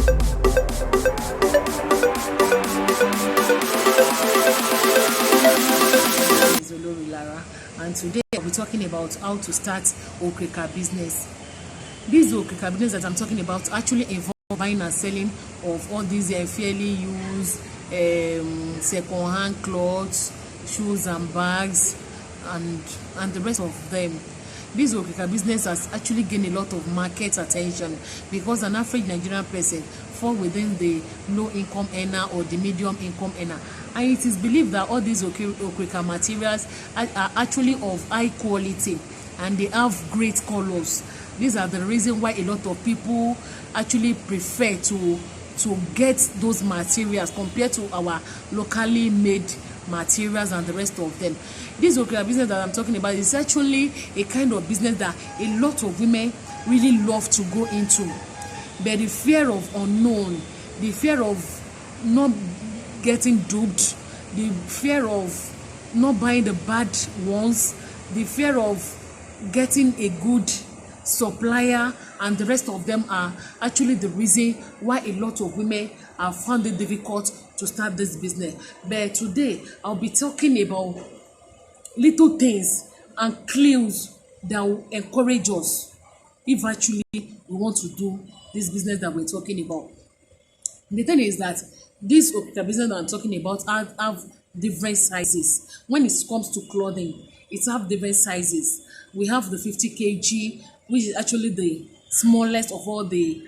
And today I'll be talking about how to start Okrika business. This Okrika business that I'm talking about actually involves buying and selling of all these fairly used second-hand clothes, shoes and bags, and the rest of them. This Okrika business has actually gained a lot of market attention because an average Nigerian person fall within the low income earner or the medium income earner, and it is believed that all these Okrika materials are actually of high quality and they have great colors. These are the reason why a lot of people actually prefer to get those materials compared to our locally made materials and the rest of them. This Okrika business that I'm talking about is actually a kind of business that a lot of women really love to go into, but the fear of unknown, the fear of not getting duped, the fear of not buying the bad ones, the fear of getting a good supplier, and the rest of them are actually the reason why a lot of women have found it difficult to start this business. But today I'll be talking about little things and clues that will encourage us if actually we want to do this business that we're talking about. The thing is that this business that I'm talking about have different sizes. When it comes to clothing, it have different sizes. We have the 50 kg, which is actually the smallest of all the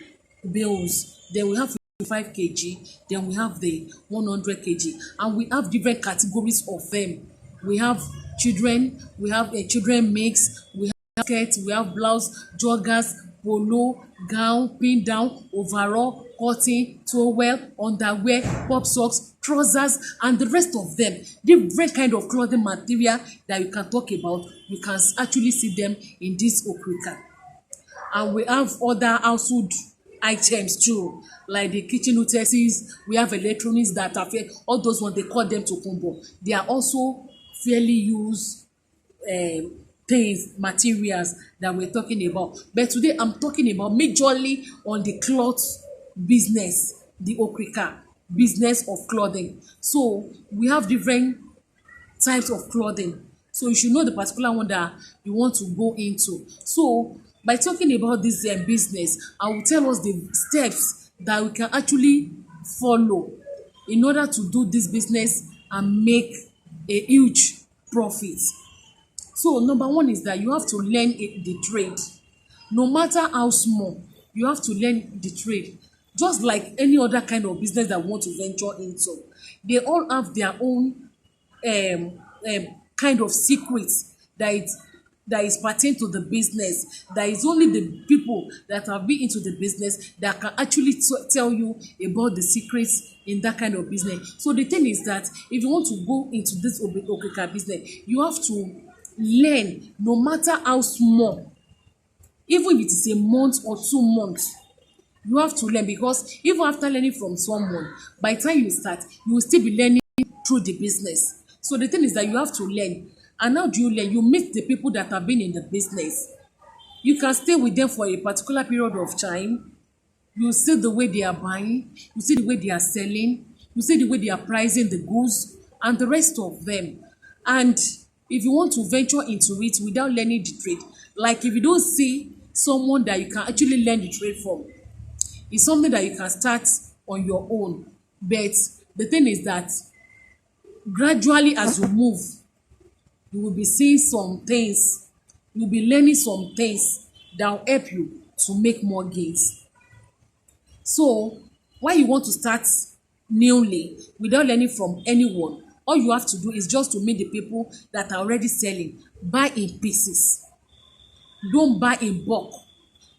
bales. Then we have 55 kg, then we have the 100 kg, and we have different categories of them. We have children, we have a children mix, we have skirts, we have blouse, joggers, polo, gown, pin down, overall, cotton, towel, underwear, pop socks, trousers, and the rest of them. Different kind of clothing material that you can talk about, you can actually see them in this Okrika. And we have other household items too, like the kitchen utensils. We have electronics that are all those ones, they call them tokumbo. They are also fairly used things, materials that we're talking about. But today I'm talking about majorly on the cloth business, the Okrika business of clothing. So we have different types of clothing, so you should know the particular one that you want to go into. So by talking about this business, I will tell us the steps that we can actually follow in order to do this business and make a huge profit. So number one is that you have to learn the trade. No matter how small, you have to learn the trade. Just like any other kind of business that we want to venture into, they all have their own kind of secrets that is pertain to the business. That is only the people that have been into the business that can actually tell you about the secrets in that kind of business. So the thing is that if you want to go into this Okrika business, you have to learn, no matter how small, even if it is a month or 2 months. You have to learn, because even after learning from someone, by the time you start, you will still be learning through the business. So the thing is that you have to learn. And how do you learn? You meet the people that have been in the business. You can stay with them for a particular period of time. You see the way they are buying, you see the way they are selling, you see the way they are pricing the goods, and the rest of them. And if you want to venture into it without learning the trade, like if you don't see someone that you can actually learn the trade from, it's something that you can start on your own. But the thing is that gradually as you move, you will be seeing some things, you'll be learning some things that will help you to make more gains. So why you want to start newly without learning from anyone, all you have to do is just to meet the people that are already selling. Buy in pieces. Don't buy in bulk.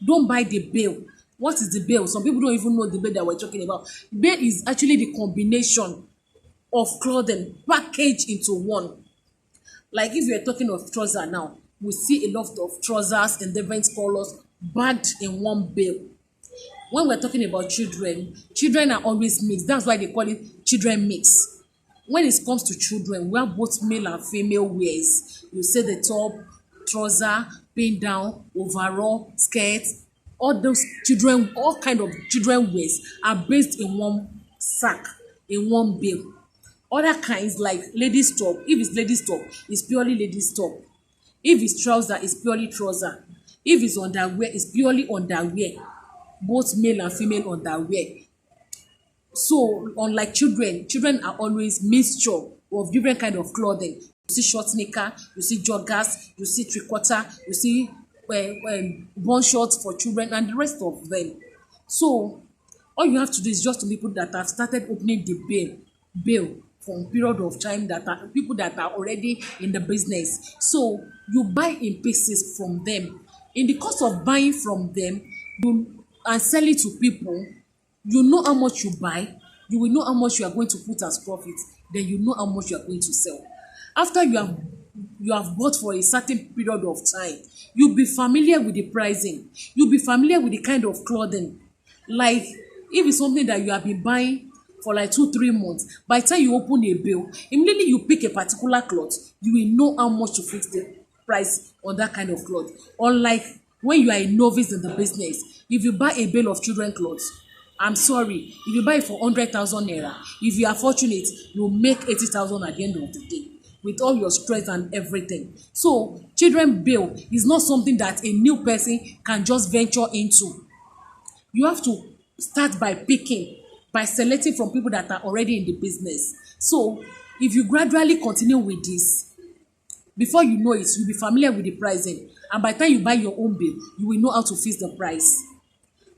Don't buy the bale. What is the bale? Some people don't even know the bale that we're talking about. Bale is actually the combination of clothing packaged into one. Like if you're talking of trousers now, we see a lot of trousers in different colors bagged in one bale. When we're talking about children, children are always mixed. That's why they call it children mix. When it comes to children, we have both male and female wears. You say the top, trouser, pin down, overall, skirt, all those children, all kind of children wears are based in one sack, in one bale. Other kinds like ladies top, if it's ladies top, it's purely ladies top. If it's trouser, it's purely trouser. If it's underwear, it's purely underwear, both male and female underwear. So unlike children, children are always mixture of different kind of clothing. You see short knicker, you see joggers, you see three quarter, you see bun shorts for children and the rest of them. So all you have to do is just to people that have started opening the bail from period of time, that are people that are already in the business. So you buy in pieces from them. In the course of buying from them, you and sell it to people, you know how much you buy, you will know how much you are going to put as profit, then you know how much you are going to sell. After you have bought for a certain period of time, you'll be familiar with the pricing, you'll be familiar with the kind of clothing. Like if it's something that you have been buying for like 2 3 months, by the time you open a bill, immediately you pick a particular cloth, you will know how much to fix the price on that kind of cloth. Unlike when you are a novice in the business, if you buy a bale of children clothes, I'm sorry, if you buy it for 100,000 naira, if you are fortunate, you make 80,000 at the end of the day with all your stress and everything. So children bill is not something that a new person can just venture into. You have to start by picking, by selecting from people that are already in the business. So if you gradually continue with this, before you know it, you'll be familiar with the pricing, and by the time you buy your own bill, you will know how to fix the price.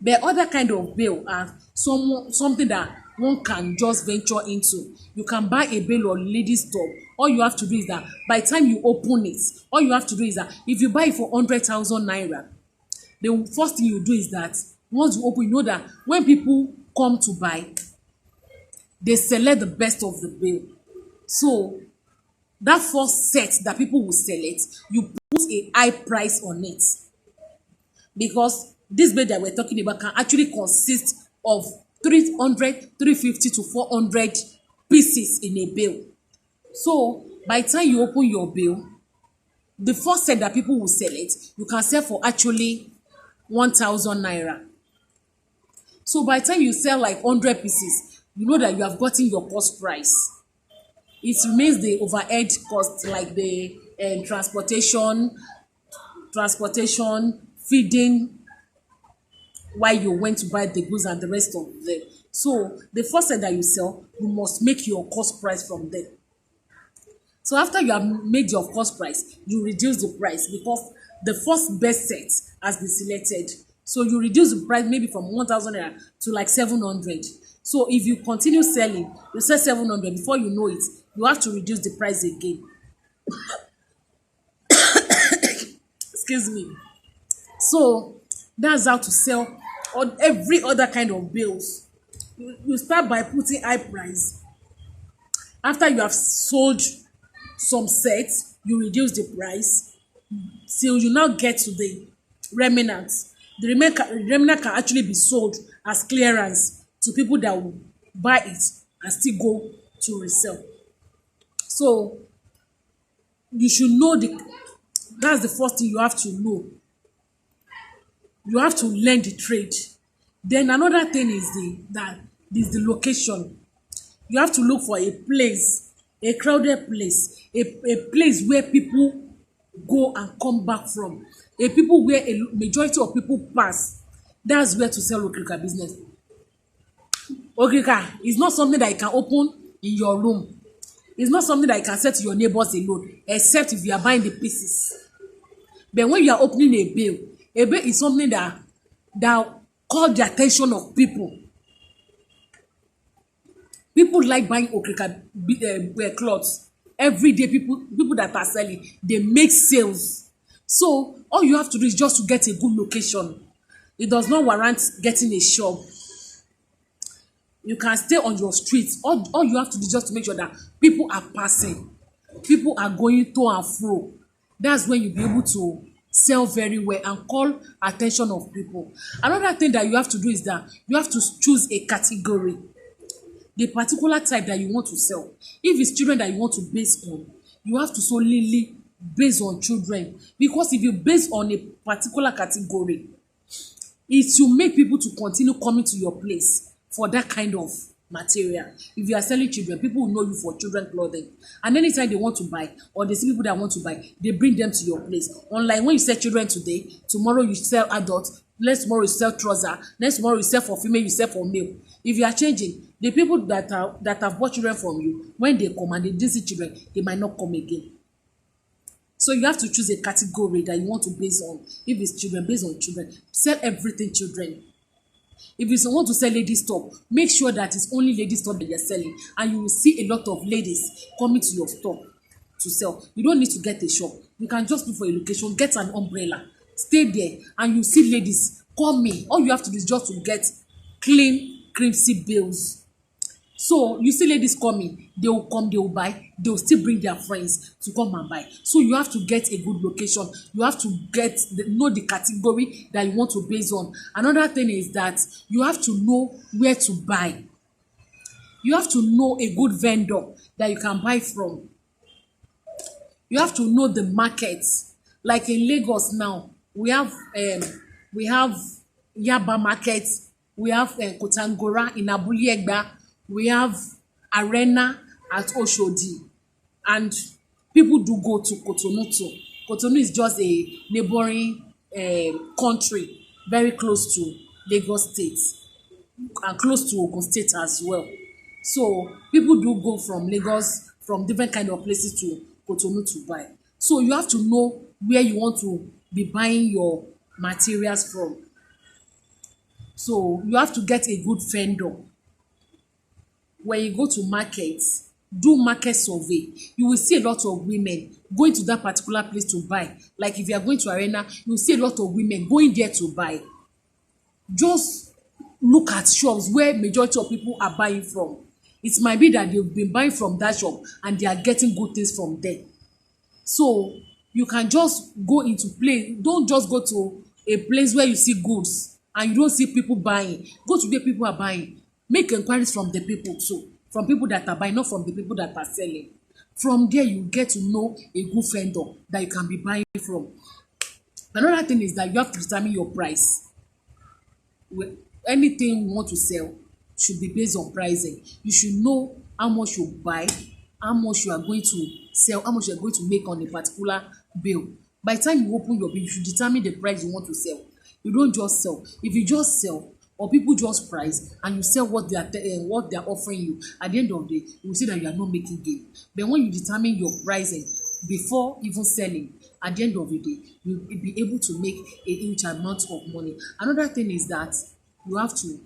But other kind of bill are something that one can just venture into. You can buy a bill on ladies top. All you have to do is that by the time you open it, all you have to do is that if you buy it for 100,000 naira, the first thing you do is that once you open, you know that when people come to buy, they select the best of the bill. So that first set that people will select, you put a high price on it, because this bed that we're talking about can actually consist of 300, 350 to 400 pieces in a bill. So by the time you open your bill, the first set that people will select, you can sell for actually 1,000 naira. So by the time you sell like 100 pieces, you know that you have gotten your cost price. It remains the overhead cost like the transportation, feeding, why you went to buy the goods and the rest of them. So the first set that you sell, you must make your cost price from there. So after you have made your cost price, you reduce the price because the first best set has been selected. So you reduce the price maybe from 1,000 naira to like 700. So if you continue selling, you sell 700, before you know it, you have to reduce the price again. Excuse me. So that's how to sell on every other kind of bills. You start by putting high price. After you have sold some sets, you reduce the price till you now get to the remnant. The remnant can actually be sold as clearance to people that will buy it and still go to resell. So you should know that's the first thing you have to know. You have to learn the trade. Then another thing is the location. You have to look for a place, a crowded place, a place where people go and come back from, a people where a majority of people pass. That's where to sell Okrika business. Okrika is not something that you can open in your room. It's not something that you can sell to your neighbors alone, except if you are buying the pieces. But when you are opening a bill is something that call the attention of people. People like buying Okrika clothes. Every day, people that are selling, they make sales. So all you have to do is just to get a good location. It does not warrant getting a shop. You can stay on your streets. All you have to do is just to make sure that people are passing, people are going to and fro. That's when you'll be able to sell very well and call attention of people. Another thing that you have to do is that you have to choose a category, the particular type that you want to sell. If it's children that you want to base on, you have to solely base on children, because if you base on a particular category, is to make people to continue coming to your place for that kind of material. If you are selling children, people will know you for children clothing, and anytime they want to buy or they see people that want to buy, they bring them to your place. Unlike when you sell children today, tomorrow you sell adult, next tomorrow you sell trouser, next tomorrow you sell for female, you sell for male. If you are changing, the people that have bought children from you, when they come and they didn't see children, they might not come again. So you have to choose a category that you want to base on. If it's children, based on children. Sell everything children. If you want to sell ladies top, make sure that it's only ladies top that you're selling, and you will see a lot of ladies coming to your store to sell. You don't need to get a shop. You can just look for a location, get an umbrella, stay there, and you see ladies coming. All you have to do is just to get clean crimson bales. So you see ladies coming, they will come, they will buy, they will still bring their friends to come and buy. So you have to get a good location. You have to know the category that you want to base on. Another thing is that you have to know where to buy. You have to know a good vendor that you can buy from. You have to know the markets. Like in Lagos now, we have Yaba market, we have Kotangora in Abule Egba, we have Arena at Oshodi, and people do go to Cotonou too. Cotonou is just a neighboring country very close to Lagos State and close to Ogun State as well. So people do go from Lagos, from different kind of places to Cotonou to buy. So you have to know where you want to be buying your materials from. So you have to get a good vendor. When you go to market, do market survey. You will see a lot of women going to that particular place to buy. Like if you are going to Arena, you will see a lot of women going there to buy. Just look at shops where majority of people are buying from. It might be that they've been buying from that shop and they are getting good things from there. So you can just go into place. Don't just go to a place where you see goods and you don't see people buying. Go to where people are buying. Make inquiries from the people too, from people that are buying, not from the people that are selling. From there, you get to know a good vendor that you can be buying from. Another thing is that you have to determine your price. Anything you want to sell should be based on pricing. You should know how much you buy, how much you are going to sell, how much you are going to make on a particular bill. By the time you open your bill, you should determine the price you want to sell. You don't just sell. If you just sell, or people just price and you sell what they are offering you, at the end of the day, you will see that you are not making gain. But when you determine your pricing before even selling, at the end of the day, you will be able to make a huge amount of money. Another thing is that you have to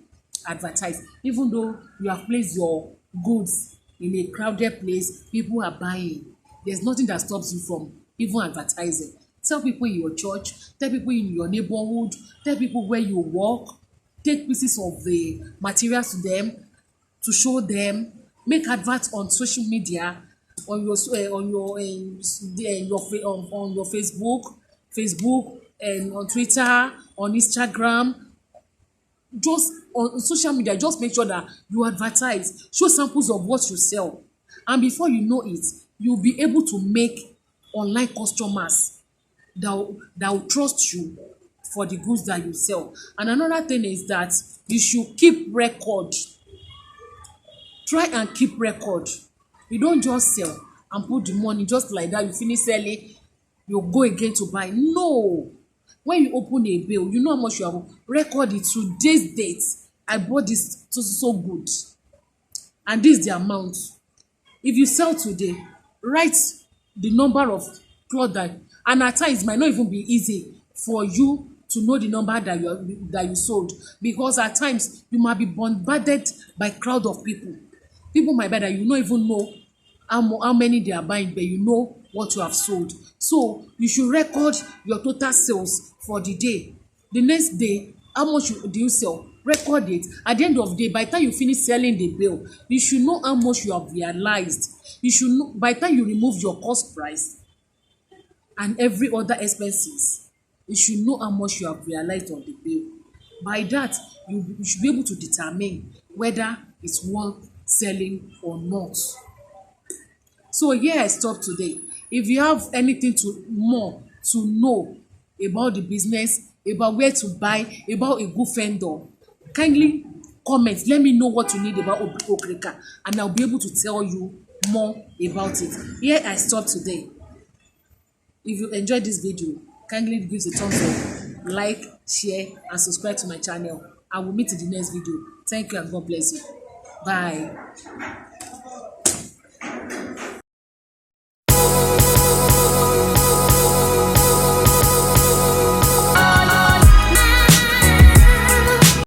advertise. Even though you have placed your goods in a crowded place, people are buying. There's nothing that stops you from even advertising. Tell people in your church, tell people in your neighborhood, tell people where you work. Take pieces of the materials to them, to show them. Make adverts on social media, on your Facebook, and on Twitter, on Instagram. Just on social media, just make sure that you advertise. Show samples of what you sell, and before you know it, you'll be able to make online customers that will trust you for the goods that you sell. And another thing is that you should keep record. Try and keep record. You don't just sell and put the money just like that. You finish selling, you go again to buy. No. When you open a bill, you know how much you have. Record it. Today's date, I bought this so good, and this is the amount. If you sell today, write the number of cloth and at times it might not even be easy for you to know the number that you sold, because at times you might be bombarded by crowd of people. People might buy that you don't even know how many they are buying, but you know what you have sold. So you should record your total sales for the day. The next day, how much do you sell? Record it. At the end of the day, by the time you finish selling the bill, you should know how much you have realized. You should know by the time you remove your cost price and every other expenses, you should know how much you have realized on the bill. By that, you should be able to determine whether it's worth selling or not. So here I stop today. If you have anything more to know about the business, about where to buy, about a good vendor, kindly comment, let me know what you need about Okrika, and I'll be able to tell you more about it. Here I stop today. If you enjoyed this video, kindly give a thumbs up, like, share, and subscribe to my channel. I will meet in the next video. Thank you and God bless you. Bye.